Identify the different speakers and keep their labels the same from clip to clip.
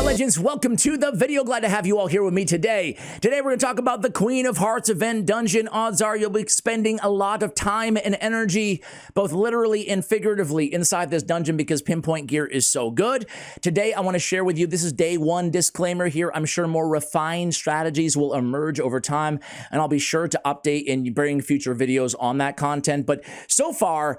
Speaker 1: up, legends? Welcome to the video. Glad to have you all here with me today. Today we're going to talk about the Queen of Hearts event dungeon. Odds are you'll be spending a lot of time and energy, both literally and figuratively, inside this dungeon because pinpoint gear is so good. Today I want to share with you, this is day one. Disclaimer here, I'm sure more refined strategies will emerge over time, and I'll be sure to update and bring future videos on that content. But so far,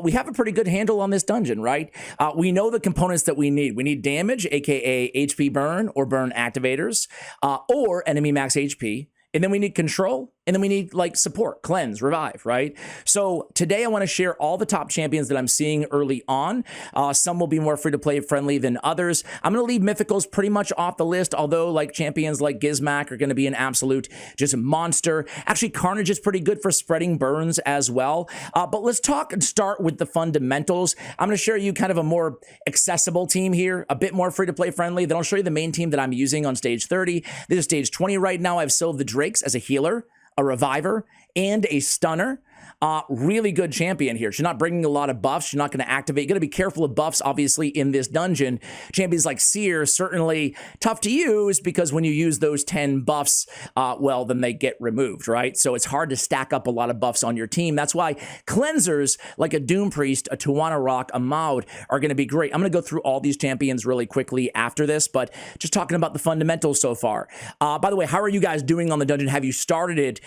Speaker 1: we have a pretty good handle on this dungeon, right? We know the components that we need. We need damage, aka HP burn or burn activators, or enemy max HP. And then we need control, and then we need like support, cleanse, revive, right? So today I want to share all the top champions that I'm seeing early on. Some will be more free-to-play friendly than others. I'm going to leave mythicals pretty much off the list, although like champions like Gizmac are going to be an absolute just monster. Actually, Carnage is pretty good for spreading burns as well. But let's talk and start with the fundamentals. I'm going to share you kind of a more accessible team here, a bit more free-to-play friendly. Then I'll show you the main team that I'm using on stage 30. This is stage 20 right now. I have Scylla of the Drakes as a healer, a reviver, and a stunner. Really good champion here. She's not bringing a lot of buffs. She's not going to activate. You're going to be careful of buffs, obviously, in this dungeon. Champions like Seer, certainly tough to use because when you use those 10 buffs, well, then they get removed, right? So it's hard to stack up a lot of buffs on your team. That's why cleansers like a Doom Priest, a Tuana Rock, a Maud are going to be great. I'm going to go through all these champions really quickly after this, but just talking about the fundamentals so far. By the way, how are you guys doing on the dungeon? Have you started it?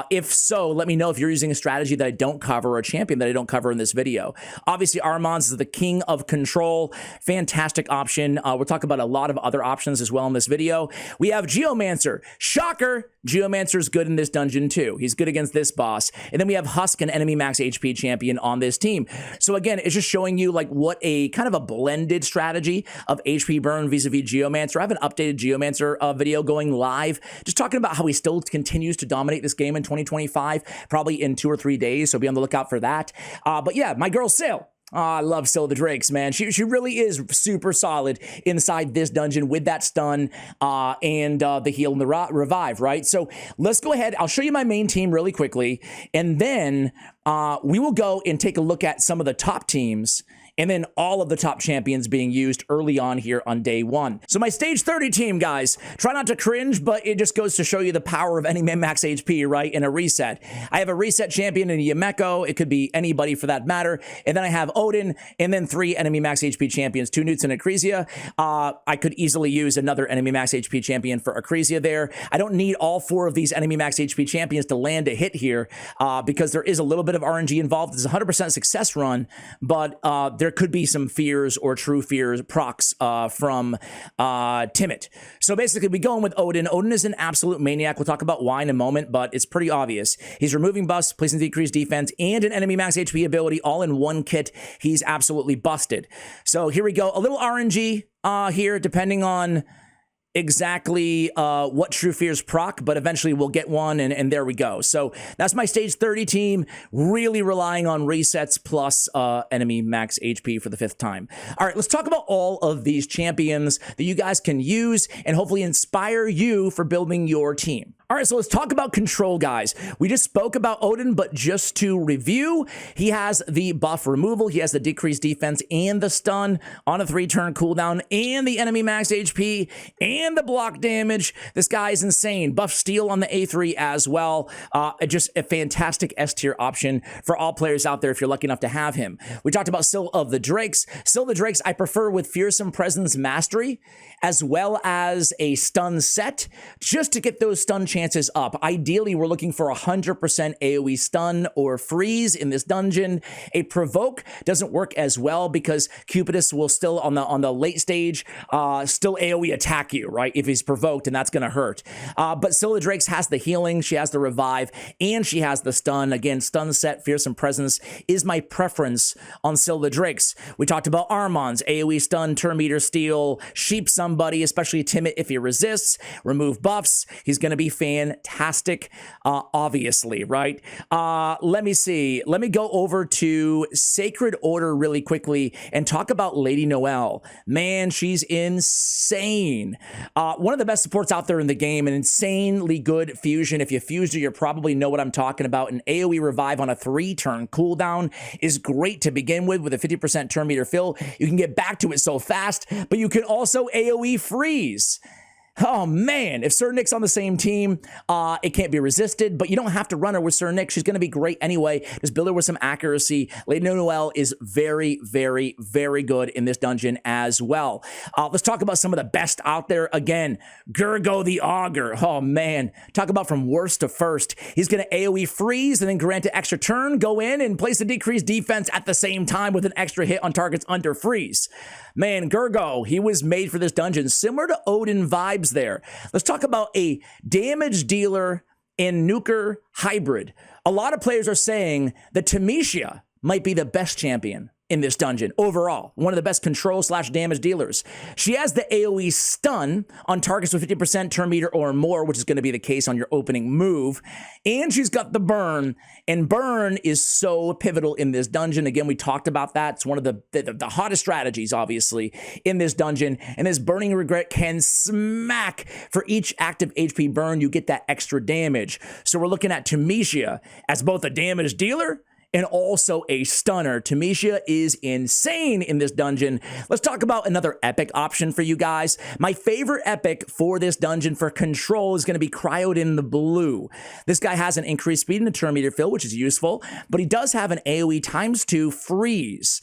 Speaker 1: If so, let me know if you're using a strategy that I don't cover or a champion that I don't cover in this video. Obviously, Armand's is the king of control. Fantastic option. We'll talk about a lot of other options as well in this video. We have Geomancer. Shocker! Geomancer is good in this dungeon too. He's good against this boss. And then we have Husk, an enemy max HP champion on this team. So again, it's just showing you like what a kind of a blended strategy of HP burn vis-a-vis Geomancer. I have an updated Geomancer video going live, just talking about how he still continues to dominate this game in 2025, probably in 2 or 3 days. So be on the lookout for that. But yeah, my girl Scylla. I love Scylla of the Drakes, man. She really is super solid inside this dungeon with that stun and the heal and the revive, right? So let's go ahead. I'll show you my main team really quickly, and then we will go and take a look at some of the top teams and then all of the top champions being used early on here on day one. So my stage 30 team, guys, try not to cringe, but it just goes to show you the power of any max HP, right, in a reset. I have a reset champion in Yameko. It could be anybody for that matter. And then I have Odin, and then 3 enemy max HP champions, 2 Newts and Acresia. I could easily use another enemy max HP champion for Acresia there. I don't need all 4 of these enemy max HP champions to land a hit here because there is a little bit of RNG involved. It's a 100% success run, but there could be some fears or true fears procs from Timid. So basically, we go in with Odin. Odin is an absolute maniac. We'll talk about why in a moment, but it's pretty obvious. He's removing buffs, placing decreased defense, and an enemy max HP ability all in one kit. He's absolutely busted. So here we go. A little RNG here, depending on exactly what true fears proc, but eventually we'll get one, and there we go. So that's my stage 30 team, really relying on resets plus enemy max HP for the 5th time. All right, let's talk about all of these champions that you guys can use and hopefully inspire you for building your team. All right, so let's talk about control, guys. We just spoke about Odin, but just to review, he has the buff removal, he has the decreased defense and the stun on a 3-turn cooldown, and the enemy max HP, and the block damage. This guy is insane. Buff steal on the A3 as well. Just a fantastic S-tier option for all players out there if you're lucky enough to have him. We talked about Scylla of the Drakes. Scylla of the Drakes I prefer with Fearsome Presence Mastery, as well as a stun set, just to get those stun chances up. Ideally, we're looking for 100% AoE stun or freeze in this dungeon. A provoke doesn't work as well because Cupidus will still on the late stage still AoE attack you, right? If he's provoked, and that's gonna hurt. But Scylla of the Drakes has the healing, she has the revive, and she has the stun. Again, stun set, Fearsome Presence is my preference on Scylla of the Drakes. We talked about Armand's AoE stun, turn meter steal, sheep somebody, especially Timid if he resists, remove buffs. He's gonna be fantastic, obviously, right? Let me see. Let me go over to Sacred Order really quickly and talk about Lady Noelle. Man, she's insane. One of the best supports out there in the game, an insanely good fusion. If you fused her, you probably know what I'm talking about. An AoE revive on a 3-turn cooldown is great to begin with a 50% turn meter fill. You can get back to it so fast, but you can also AoE freeze. Oh man, if Sir Nick's on the same team, it can't be resisted, but you don't have to run her with Sir Nick. She's going to be great anyway. Just build her with some accuracy. Lady Noelle is very, very, very good in this dungeon as well. Let's talk about some of the best out there. Again, Gurgo the Augur. Oh man, talk about from worst to first. He's going to AoE freeze and then grant an extra turn, go in and place a decreased defense at the same time with an extra hit on targets under freeze. Man, Gurgo, he was made for this dungeon, similar to Odin vibes there. Let's talk about a damage dealer and nuker hybrid. A lot of players are saying that Tamisha might be the best champion in this dungeon overall, one of the best control / damage dealers. She has the AoE stun on targets with 50% turn meter or more, which is going to be the case on your opening move. And she's got the burn, and burn is so pivotal in this dungeon. Again, we talked about that. It's one of the hottest strategies, obviously, in this dungeon. And this burning regret can smack for each active HP burn. You get that extra damage. So we're looking at Tamisha as both a damage dealer and also a stunner. Tamisha is insane in this dungeon. Let's talk about another epic option for you guys. My favorite epic for this dungeon for control is going to be Cryoed in the Blue. This guy has an increased speed and a turn meter fill, which is useful, but he does have an AoE ×2 freeze.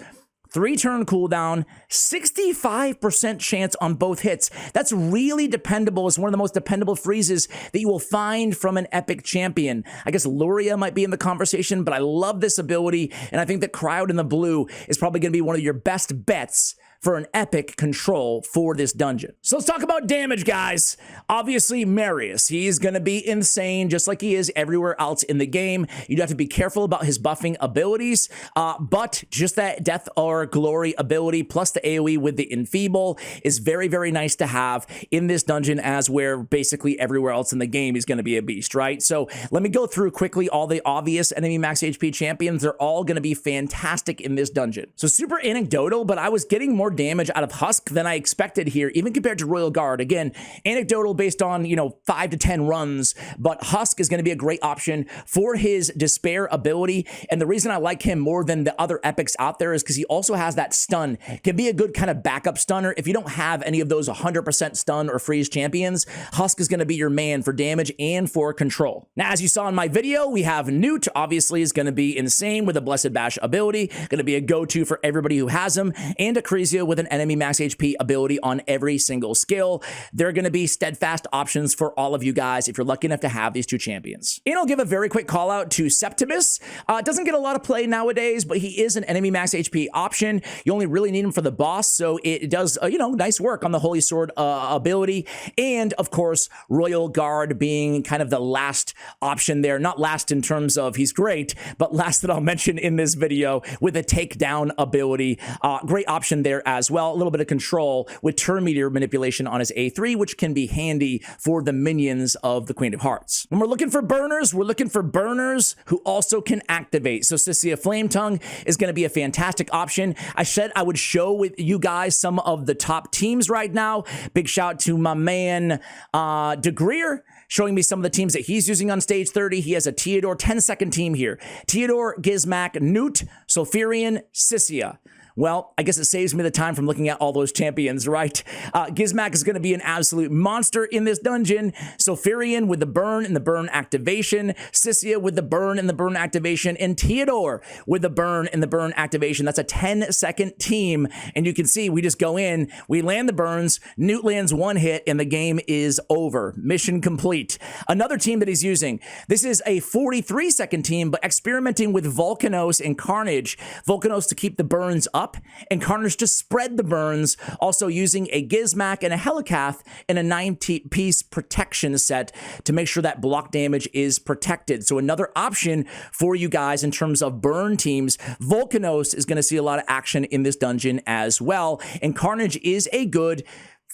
Speaker 1: 3-turn cooldown, 65% chance on both hits. That's really dependable. It's one of the most dependable freezes that you will find from an epic champion. I guess Luria might be in the conversation, but I love this ability, and I think that Cryoed in the Blue is probably going to be one of your best bets for an epic control for this dungeon. So let's talk about damage, guys. Obviously, Marius, he's going to be insane, just like he is everywhere else in the game. You have to be careful about his buffing abilities, but just that Death or Glory ability, plus the AoE with the Enfeeble, is very, very nice to have in this dungeon, as where basically everywhere else in the game is going to be a beast, right? So let me go through quickly all the obvious enemy max HP champions. They're all going to be fantastic in this dungeon. So super anecdotal, but I was getting more damage out of Husk than I expected here, even compared to Royal Guard. Again, anecdotal based on, 5 to 10 runs, but Husk is going to be a great option for his Despair ability. And the reason I like him more than the other epics out there is because he also has that stun. Can be a good kind of backup stunner. If you don't have any of those 100% stun or freeze champions, Husk is going to be your man for damage and for control. Now, as you saw in my video, we have Newt, obviously, is going to be insane with a Blessed Bash ability, going to be a go-to for everybody who has him, and Acresia with an enemy max HP ability on every single skill. They're going to be steadfast options for all of you guys if you're lucky enough to have these two champions. And I'll give a very quick call out to Septimus. Doesn't get a lot of play nowadays, but he is an enemy max HP option. You only really need him for the boss, so it does, nice work on the Holy Sword ability. And of course, Royal Guard being kind of the last option there. Not last in terms of he's great, but last that I'll mention in this video with a takedown ability. Great option there as well. A little bit of control with turn meter manipulation on his A3, which can be handy for the minions of the Queen of Hearts. When we're looking for burners, we're looking for burners who also can activate. So Sissia Flametongue is going to be a fantastic option. I said I would show with you guys some of the top teams right now. Big shout to my man DeGreer, showing me some of the teams that he's using on stage 30. He has a Theodore 10-second team here. Theodore, Gizmak, Newt, Sulfurion, Sissia. Well, I guess it saves me the time from looking at all those champions, right? Gizmak is going to be an absolute monster in this dungeon. Sulfurion with the burn and the burn activation. Sissia with the burn and the burn activation. And Theodore with the burn and the burn activation. That's a 10-second team. And you can see we just go in, we land the burns, Newt lands one hit, and the game is over. Mission complete. Another team that he's using, this is a 43-second team, but experimenting with Volcanos and Carnage. Volcanos to keep the burns up, and Carnage to spread the burns, also using a Gizmak and a Helicath in a 9-piece protection set to make sure that block damage is protected. So another option for you guys in terms of burn teams. Volcanos is going to see a lot of action in this dungeon as well, and Carnage is a good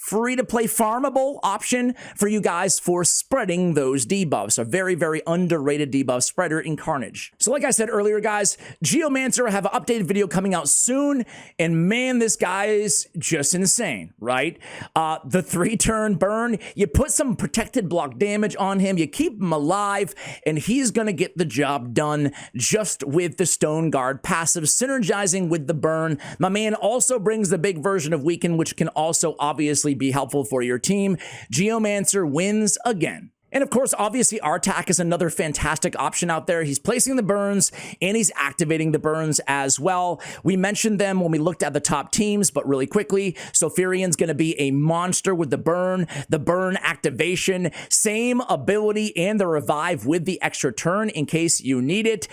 Speaker 1: free-to-play farmable option for you guys for spreading those debuffs. A very, very underrated debuff spreader in Carnage. So like I said earlier, guys, Geomancer, I have an updated video coming out soon, and man, this guy is just insane, right? The 3-turn burn, you put some protected block damage on him, you keep him alive, and he's gonna get the job done just with the Stone Guard passive, synergizing with the burn. My man also brings the big version of Weaken, which can also obviously be helpful for your team. Geomancer wins again. And of course, obviously, Artak is another fantastic option out there. He's placing the burns and he's activating the burns as well. We mentioned them when we looked at the top teams, but really quickly, Sophirian's going to be a monster with the burn activation, same ability and the revive with the extra turn in case you need it.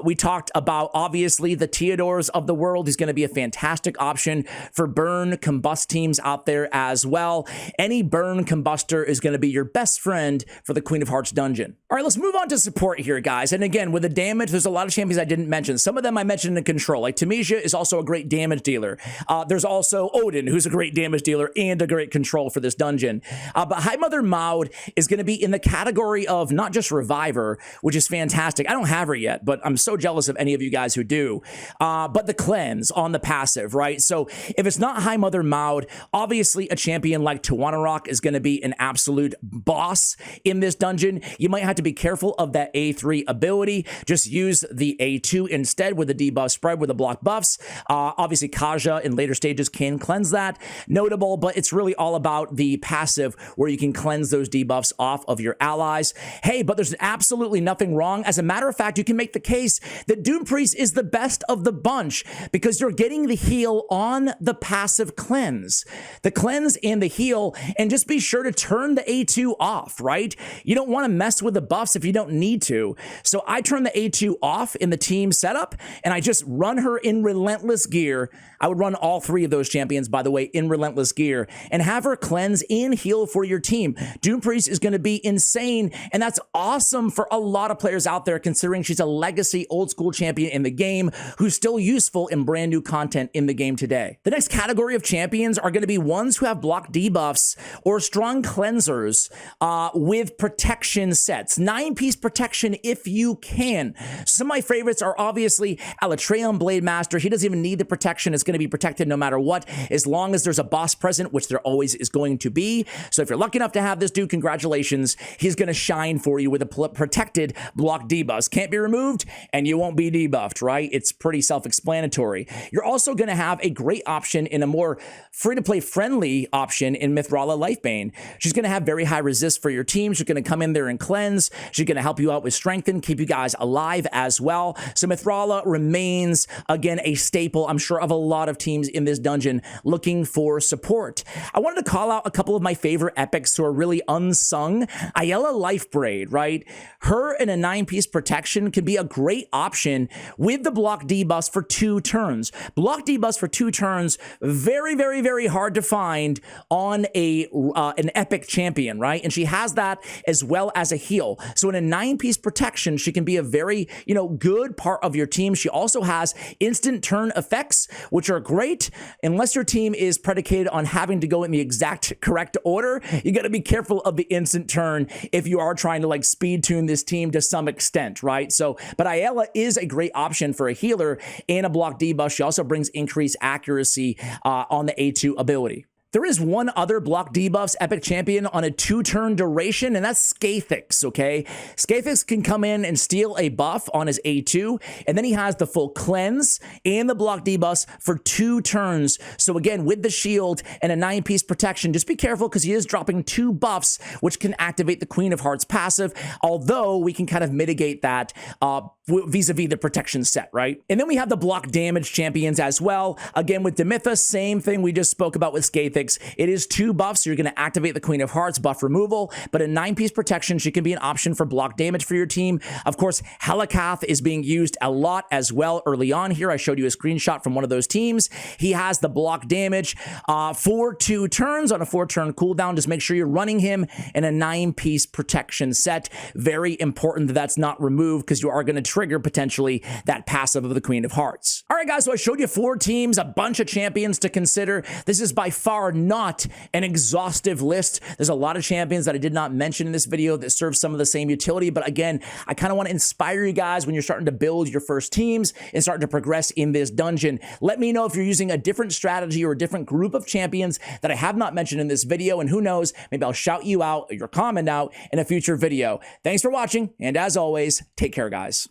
Speaker 1: We talked about, obviously, the Theodores of the world. He's going to be a fantastic option for burn combust teams out there as well. Any burn combustor is going to be your best friend for the Queen of Hearts dungeon. All right, let's move on to support here, guys. And again, with the damage, there's a lot of champions I didn't mention. Some of them I mentioned in control, like Tamesia is also a great damage dealer. There's also Odin, who's a great damage dealer and a great control for this dungeon. But High Mother Maud is going to be in the category of not just Reviver, which is fantastic. I don't have her yet, but I'm so jealous of any of you guys who do. But the cleanse on the passive, right? So if it's not High Mother Maud, obviously a champion like Tawanarok is going to be an absolute boss in this dungeon. You might have to be careful of that A3 ability. Just use the A2 instead with the debuff spread with the block buffs. Obviously, Kaja in later stages can cleanse that. Notable, but it's really all about the passive where you can cleanse those debuffs off of your allies. Hey, but there's absolutely nothing wrong. As a matter of fact, you can make the case that Doom Priest is the best of the bunch because you're getting the heal on the passive cleanse. The cleanse and the heal, and just be sure to turn the A2 off, right? You don't want to mess with the buffs if you don't need to. So I turn the A2 off in the team setup, and I just run her in Relentless Gear. I would run all 3 of those champions, by the way, in Relentless Gear, and have her cleanse and heal for your team. Doom Priest is going to be insane, and that's awesome for a lot of players out there, considering she's a legacy old school champion in the game who's still useful in brand new content in the game today. The next category of champions are going to be ones who have block debuffs or strong cleansers with protection sets. 9-piece protection if you can. Some of my favorites are obviously Alatreon Blade Master. He doesn't even need the protection. It's going to be protected no matter what, as long as there's a boss present, which there always is going to be. So if you're lucky enough to have this dude, congratulations. He's going to shine for you with a protected block debuffs. Can't be removed, and you won't be debuffed, right? It's pretty self-explanatory. You're also going to have a great option in a more free-to-play friendly option in Mithrala Lifebane. She's going to have very high resist for your team. She's going to come in there and cleanse. She's going to help you out with strengthen, keep you guys alive as well. So Mithrala remains, again, a staple, I'm sure, of a lot of teams in this dungeon looking for support. I wanted to call out a couple of my favorite epics who are really unsung. Ayala Lifebraid, right? Her in a 9-piece protection can be a great option with the block debuffs for 2 turns. Block debuffs for 2 turns, very, very, very hard to find on an epic champion, right? And she has that as well as a heal. So in a 9-piece protection, she can be a very, good part of your team. She also has instant turn effects, which are great. Unless your team is predicated on having to go in the exact correct order, you got to be careful of the instant turn if you are trying to speed tune this team to some extent, right? So, but Ayala is a great option for a healer and a block debuff. She also brings increased accuracy on the A2 ability. There is one other block debuffs epic champion on a 2-turn duration, and that's Skathix, okay? Skathix can come in and steal a buff on his A2, and then he has the full cleanse and the block debuffs for 2 turns. So again, with the shield and a 9-piece protection, just be careful because he is dropping 2 buffs, which can activate the Queen of Hearts passive, although we can kind of mitigate that vis-a-vis the protection set, right? And then we have the block damage champions as well. Again, with Demytha, same thing we just spoke about with Skathix. It is 2 buffs, so you're going to activate the Queen of Hearts buff removal, but a 9-piece protection, she can be an option for block damage for your team. Of course, Helikath is being used a lot as well early on here. I showed you a screenshot from one of those teams. He has the block damage for 2 turns on a 4-turn cooldown. Just make sure you're running him in a 9-piece protection set. Very important that that's not removed because you are going to trigger potentially that passive of the Queen of Hearts. All right. right, guys, so I showed you 4 teams, a bunch of champions to consider. This is by far not an exhaustive list. There's a lot of champions that I did not mention in this video that serve some of the same utility, but again, I kind of want to inspire you guys when you're starting to build your first teams and starting to progress in this dungeon. Let me know if you're using a different strategy or a different group of champions that I have not mentioned in this video, and who knows, maybe I'll shout you out or your comment out in a future video. Thanks for watching, and as always, take care, guys.